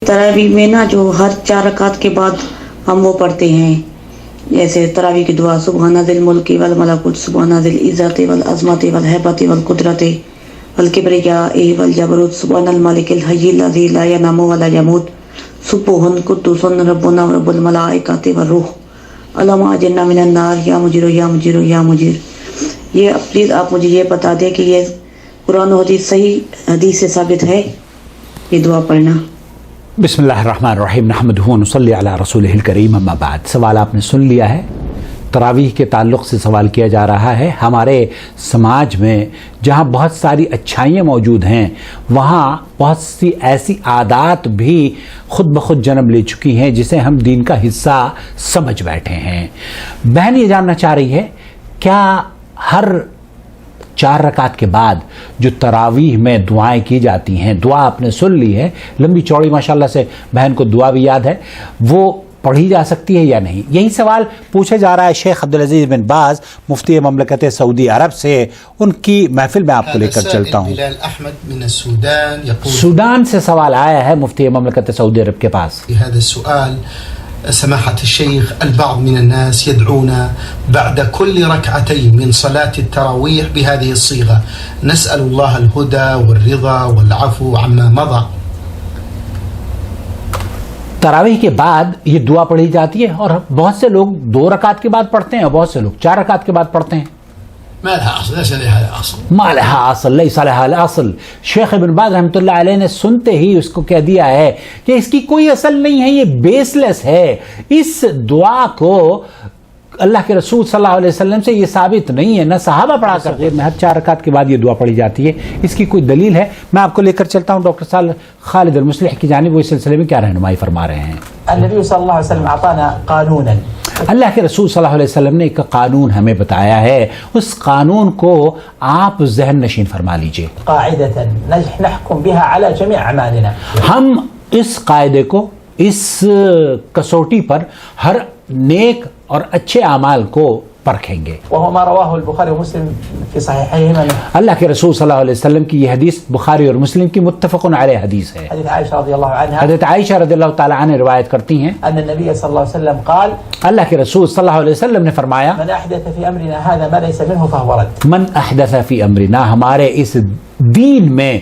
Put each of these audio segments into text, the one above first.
تراویح میں نا جو ہر 4 رکعت کے بعد ہم وہ پڑھتے ہیں، جیسے تراویح کی دعا سبحان ذی الملک والملکوت سبحان ذی العزت والعظمت والہیبت والقدرت والکبریاء والجبروت سبحان الملک الحی الذی لا ینام ولا یموت سبحان قدوس ربنا رب الملائکۃ والروح اللہم اجرنا من النار یا مجیر یا مجیر یا مجیر۔ یہ پلیز آپ مجھے یہ بتا دیں کہ یہ قرآن و حدیث صحیح حدیث سے ثابت ہے یہ دعا پڑھنا؟ بسم اللہ الرحمن الرحیم نحمدہ ونصلی علی رسولہ الکریم اما بعد۔ سوال آپ نے سن لیا ہے، تراویح کے تعلق سے سوال کیا جا رہا ہے۔ ہمارے سماج میں جہاں بہت ساری اچھائیاں موجود ہیں وہاں بہت سی ایسی عادات بھی خود بخود جنم لے چکی ہیں جسے ہم دین کا حصہ سمجھ بیٹھے ہیں۔ بہن یہ جاننا چاہ رہی ہے کیا ہر 4 رکعت کے بعد جو تراویح میں دعائیں کی جاتی ہیں، دعا آپ نے سن لی ہے، لمبی چوڑی ماشاءاللہ سے بہن کو دعا بھی یاد ہے، وہ پڑھی جا سکتی ہے یا نہیں؟ یہی سوال پوچھا جا رہا ہے شیخ عبدالعزیز بن باز مفتی مملکت سعودی عرب سے۔ ان کی محفل میں آپ کو لے کر چلتا ہوں۔ سوڈان سے سوال آیا ہے مفتی مملکت سعودی عرب کے پاس۔ سماحة الشيخ، البعض من الناس يدعون بعد كل ركعتين من صلاة التراويح بهذه الصيغة: نسأل الله الهدى والرضا والعفو عما مضى۔ تراویح کے بعد یہ دعا پڑھی جاتی ہے اور بہت سے لوگ 2 رکعت کے بعد پڑھتے ہیں اور بہت سے لوگ 4 رکعت کے بعد پڑھتے ہیں۔ ما لها اصل، ليس لها اصل، ما لها اصل، ليس لها الاصل۔ شیخ ابن باز رحمۃ اللہ علیہ نے سنتے ہی اس کو کہہ دیا ہے کہ اس کی کوئی اصل نہیں ہے، یہ بیس لیس ہے۔ اس دعا کو اللہ کے رسول صلی اللہ علیہ وسلم سے یہ ثابت نہیں ہے، نہ صحابہ پڑھا کرتے۔ ہر 4 رکعت کے بعد یہ دعا پڑھی جاتی ہے، اس کی کوئی دلیل ہے؟ میں آپ کو لے کر چلتا ہوں ڈاکٹر خالد المصلح کی جانب، وہ اس سلسلے میں کیا رہنمائی فرما رہے ہیں۔ النبی صلی اللہ علیہ وسلم اعطانا قانونا، اللہ کے رسول صلی اللہ علیہ وسلم نے ایک قانون ہمیں بتایا ہے، اس قانون کو آپ ذہن نشین فرما لیجئے۔ قاعدة نحكم بها على جميع اعمالنا، ہم اس قاعدے کو، اس کسوٹی پر ہر نیک اور اچھے اعمال کو پرکھیں گے۔ وهو ما رواه البخاري ومسلم في صحيحيهما، اللہ کے رسول صلی اللہ علیہ وسلم کی یہ حدیث بخاری اور مسلم کی متفق علیہ حدیث ہے۔ حدیث عائشہ رضی اللہ عنہا، حضرت عائشہ رضی اللہ تعالی عنہ روایت کرتی ہیں ان النبي صلی اللہ علیہ وسلم قال، اللہ کے رسول صلی اللہ علیہ وسلم نے فرمایا من احدث في امرنا هذا ما ليس منه فهو رد۔ من احدث فی امرنا، ہمارے اس دین میں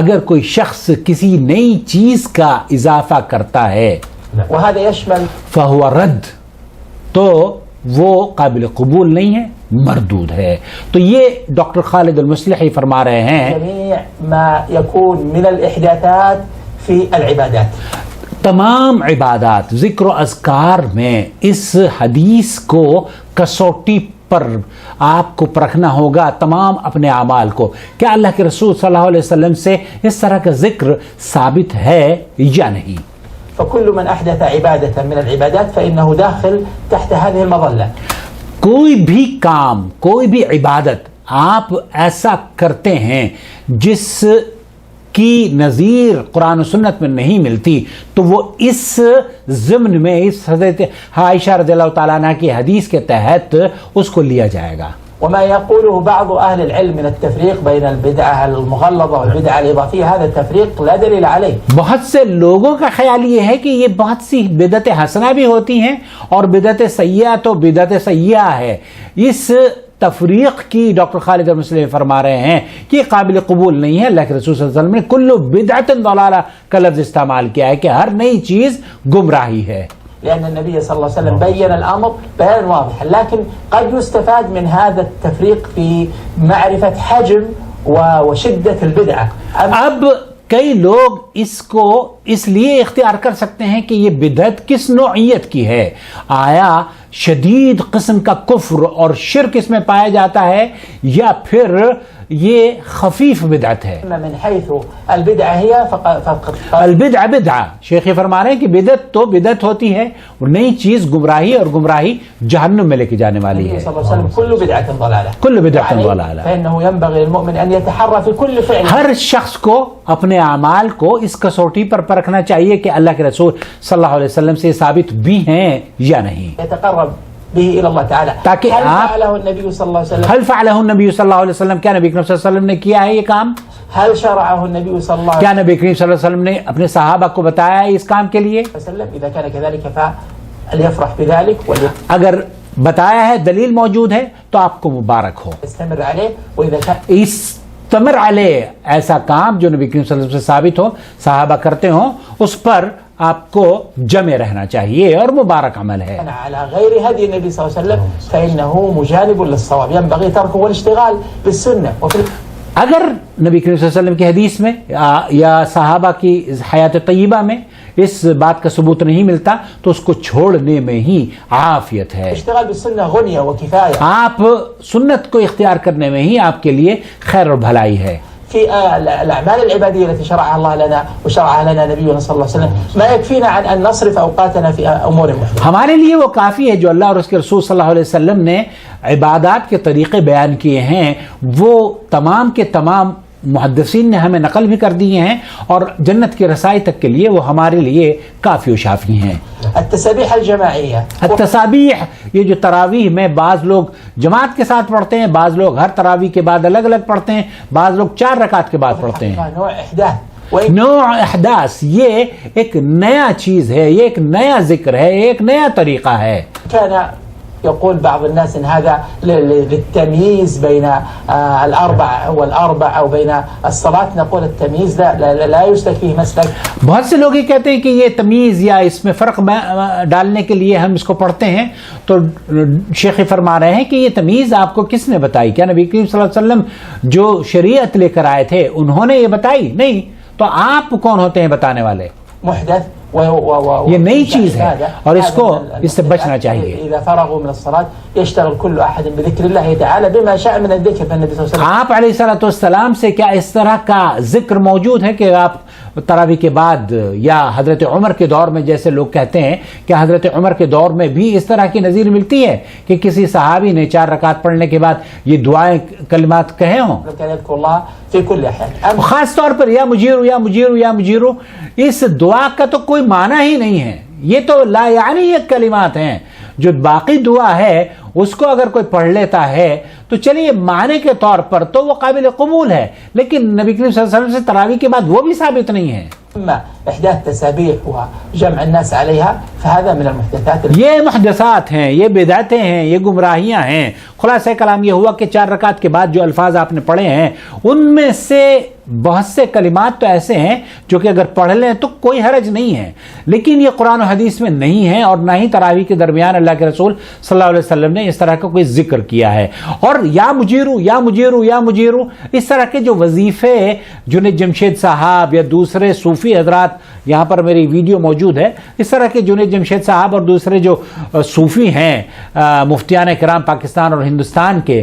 اگر کوئی شخص کسی نئی چیز کا اضافہ کرتا ہے وهذا يشمل، فهو رد، تو وہ قابل قبول نہیں ہے، مردود ہے۔ تو یہ ڈاکٹر خالد المصلحی فرما رہے ہیں جميع ما يكون من الاحداثات في العبادات، تمام عبادات، ذکر و اذکار میں اس حدیث کو کسوٹی پر آپ کو پرکھنا ہوگا، تمام اپنے اعمال کو۔ کیا اللہ کے رسول صلی اللہ علیہ وسلم سے اس طرح کا ذکر ثابت ہے یا نہیں؟ فكل من احدث عبادة من العبادات فإنه داخل تحت هذه المظلة۔ کوئی بھی کام، کوئی بھی عبادت آپ ایسا کرتے ہیں جس کی نظیر قرآن و سنت میں نہیں ملتی تو وہ اس ضمن میں، اس حضرت عائشہ رضی اللہ تعالیٰ عنہ کی حدیث کے تحت اس کو لیا جائے گا۔ وما يقوله بعض أهل العلم من التفريق بين البدعة المغلظة والبدعة الإضافية، هذا التفريق لا دليل عليه۔ بہت سے لوگوں کا خیال یہ ہے کہ یہ بہت سی بدعت حسنہ بھی ہوتی ہیں اور بدعت سیئہ تو بدعت سیئہ ہے۔ اس تفریق کی ڈاکٹر خالد المصلحی فرما رہے ہیں کہ یہ قابل قبول نہیں ہے۔ اللہ کے رسول صلی اللہ علیہ وسلم نے کل بدعت ضلالہ کا لفظ استعمال کیا ہے کہ ہر نئی چیز گمراہی ہے۔ لأن النبي صلى الله عليه وسلم بين الأمر بيان واضح، لكن قد يستفاد من هذا التفريق في معرفة حجم وشدة البدعة۔ اب کئی لوگ اس کو اس لیے اختیار کر سکتے ہیں کہ یہ بدعت کس نوعیت کی ہے، آیا شدید قسم کا کفر اور شرک اس میں پایا جاتا ہے یا پھر یہ خفیف بدعت ہے۔ من حيث البدعة هي فقط البدعہ بدعہ، شیخ یہ فرما رہے ہیں کہ بدعت تو بدعت ہوتی ہے اور نئی چیز گمراہی، اور گمراہی جہنم میں لے کے جانے والی ہے۔ صلی اللہ علیہ وسلم كل بدعة ضلالة، کل بدعت ضلالہ۔ فإنه ينبغي للمؤمن أن يتحرى في كل فعل، ہر شخص کو اپنے اعمال کو اس کسوٹی پر پرکھنا چاہیے کہ اللہ کے رسول صلی اللہ علیہ وسلم سے ثابت بھی ہیں یا نہیں، يتقرب به الى الله تعالى۔ تاکہ هل آپ فعله النبي صلى الله عليه وسلم؟ هل فعله النبی صلی اللہ علیہ وسلم، کیا نبی کریم صلی اللہ علیہ وسلم نے کیا ہے یہ کام؟ هل شرعه النبي صلى الله کیا نبی کریم صلی اللہ علیہ وسلم نے اپنے صحابہ کو بتایا ہے اس کام کے لیے؟ وسلم؟ إذا كان كذلك فليفرح بذلك اگر بتایا ہے، دلیل موجود ہے، تو آپ کو مبارک ہو، وليستمر عليه. وإذا كان استمر علیہ، ایسا کام جو نبی کریم صلی اللہ علیہ وسلم سے ثابت ہو، صحابہ کرتے ہوں، اس پر آپ کو جمع رہنا چاہیے اور مبارک عمل ہے. كان على غير هدي النبي صلى الله عليه وسلم فإنه مجانب للصواب، ينبغي تركه والاشتغال بالسنة. اگر نبی کریم صلی اللہ علیہ وسلم کی حدیث میں یا صحابہ کی حیات طیبہ میں اس بات کا ثبوت نہیں ملتا تو اس کو چھوڑنے میں ہی عافیت ہے. اشتغال بالسنة غنية وكفاية. آپ سنت کو اختیار کرنے میں ہی آپ کے لیے خیر اور بھلائی ہے. في الأعمال العبادية التي شرعها الله لنا وشرعها لنا نبينا صلى الله عليه وسلم ما يكفينا عن أن نصرف أوقاتنا في أمور محدودة. ہمارے لیے وہ کافی ہے جو اللہ اور اس کے رسول صلی اللہ علیہ وسلم نے عبادات کے طریقے بیان کیے ہیں، وہ تمام کے تمام محدثین نے ہمیں نقل بھی کر دیے ہیں، اور جنت کی رسائی تک کے لیے وہ ہمارے لیے کافی و شافی ہیں. التسابيح الجماعية، التسابیح، یہ جو تراویح میں بعض لوگ جماعت کے ساتھ پڑھتے ہیں، بعض لوگ ہر تراویح کے بعد الگ الگ پڑھتے ہیں، بعض لوگ 4 رکعت کے بعد پڑھتے ہیں. نوع إحداث نوع احداث، یہ ایک نیا چیز ہے، یہ ایک نیا ذکر ہے، ایک نیا طریقہ ہے. كان يقول بعض الناس ان هذا للتمييز بين الاربع والاربع او بين الصلاه. نقول التمييز لا يسلك فيه مسلك. بہت سے لوگ یہ کہتے ہیں کہ یہ تمیز یا اس میں فرق ڈالنے کے لیے ہم اس کو پڑھتے ہیں. تو شیخ فرما رہے ہیں کہ یہ تمیز آپ کو کس نے بتائی؟ کیا نبی کریم صلی اللہ علیہ وسلم جو شریعت لے کر آئے تھے انہوں نے یہ بتائی؟ نہیں. تو آپ کون ہوتے ہیں بتانے والے؟ محدث یہ نئی چیز ہے اور اس کو اس سے بچنا چاہیے. اذا فرغوا من الصلاه يشتغل كل احد بذكر الله تعالى بما شاء من الذكر. فالنبي صلى الله عليه وسلم آپ علیہ الصلوۃ والسلام سے کیا اس طرح کا ذکر موجود ہے کہ آپ تراویح کے بعد یا حضرت عمر کے دور میں، جیسے لوگ کہتے ہیں کہ حضرت عمر کے دور میں بھی اس طرح کی نظیر ملتی ہے کہ کسی صحابی نے 4 رکعت پڑھنے کے بعد یہ دعائیں کلمات کہے ہوں؟ كان يذكر الله في كل احيان. خاص طور پر یا مجیرو یا مجیرو یا مجیرو، اس دعا کا تو کوئی معنی ہی نہیں ہے. یہ تو لا یعنی کلمات ہیں. جو باقی دعا ہے اس کو اگر کوئی پڑھ لیتا ہے تو چلیے معنی کے طور پر تو وہ قابل قبول ہے، لیکن نبی کریم صلی اللہ علیہ وسلم سے تراویح کے بعد وہ بھی ثابت نہیں ہے. اما احداث تسابيح وجمع الناس عليها فهذا من المحدثات. یہ محدثات ہیں، یہ بدعتیں ہیں، یہ گمراہیاں ہیں. خلاصہ کلام یہ ہوا کہ 4 رکعت کے بعد جو الفاظ آپ نے پڑھے ہیں ان میں سے بہت سے کلمات تو ایسے ہیں جو کہ اگر پڑھ لیں تو کوئی حرج نہیں ہے، لیکن یہ قرآن و حدیث میں نہیں ہے، اور نہ ہی تراویح کے درمیان اللہ کے رسول صلی اللہ علیہ وسلم نے اس طرح کا کوئی ذکر کیا ہے. اور یا مجیرو یا مجیرو یا مجیرو، اس طرح کے جو وظیفے جنید جمشید صاحب یا دوسرے صوفی حضرات، یہاں پر میری ویڈیو موجود ہے، اس طرح کے جنید جمشید صاحب اور دوسرے جو صوفی ہیں مفتیان کرام پاکستان اور ہندوستان کے،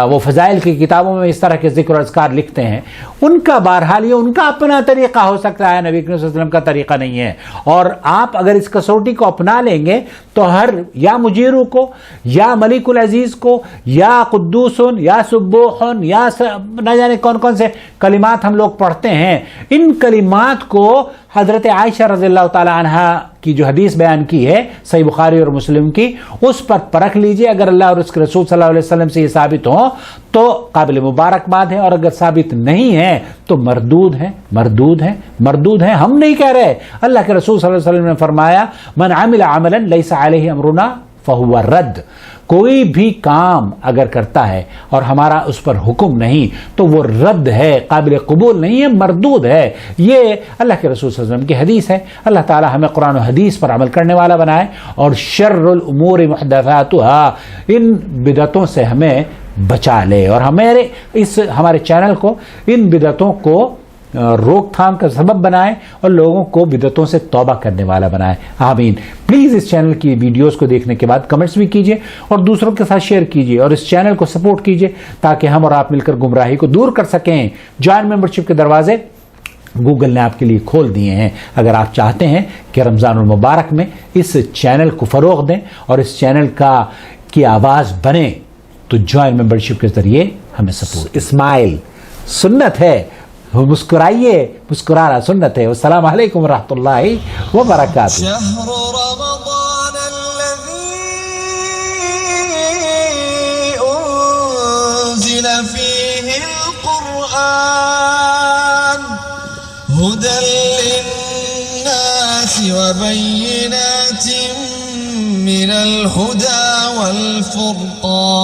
وہ فضائل کی کتابوں میں اس طرح کے ذکر و اذکار لکھتے ہیں. ان کا بہرحال یہ ان کا اپنا طریقہ ہو سکتا ہے، نبی کریم صلی اللہ علیہ وسلم کا طریقہ نہیں ہے. اور آپ اگر اس کسوٹی کو اپنا لیں گے تو ہر یا مجیرو کو یا ملک العزیز کو یا قدوسن یا سبوحن یا نہ جانے کون کون سے کلمات ہم لوگ پڑھتے ہیں، ان کلمات کو حضرت عائشہ رضی اللہ تعالی عنہ کی جو حدیث بیان کی ہے صحیح بخاری اور مسلم کی، اس پر پرکھ لیجئے. اگر اللہ اور اس کے رسول صلی اللہ علیہ وسلم سے یہ ثابت ہو تو قابل مبارکباد ہے، اور اگر ثابت نہیں ہے تو مردود ہیں مردود ہیں مردود ہیں. ہم نہیں کہہ رہے، اللہ کے رسول صلی اللہ علیہ وسلم نے فرمایا من عمل عملا لیس علیہ امرنا فہو رد. کوئی بھی کام اگر کرتا ہے اور ہمارا اس پر حکم نہیں تو وہ رد ہے، قابل قبول نہیں ہے، مردود ہے. یہ اللہ کے رسول صلی اللہ علیہ وسلم کی حدیث ہے. اللہ تعالی ہمیں قرآن و حدیث پر عمل کرنے والا بنائے، اور شر الامور محدثاتها، ان بدعتوں سے ہمیں بچا لے، اور ہمارے چینل کو ان بدعتوں کو روک تھام کا سبب بنائے اور لوگوں کو بدعتوں سے توبہ کرنے والا بنائے. آمین. پلیز اس چینل کی ویڈیوز کو دیکھنے کے بعد کمنٹس بھی کیجئے اور دوسروں کے ساتھ شیئر کیجئے، اور اس چینل کو سپورٹ کیجئے تاکہ ہم اور آپ مل کر گمراہی کو دور کر سکیں. جوائن ممبرشپ کے دروازے گوگل نے آپ کے لیے کھول دیے ہیں. اگر آپ چاہتے ہیں کہ رمضان المبارک میں اس چینل کو فروغ دیں اور اس چینل کی آواز بنے تو جوائن ممبرشپ کے ذریعے ہمیں سپورٹ. اسمائل سنت ہے، مسکرائیے، مسکرانا سنت ہے. والسلام علیکم ورحمۃ اللہ وبرکاتہ. شهر رمضان الذي أنزل فيه القرآن هدى للناس وبينات من الهدى والفرقان.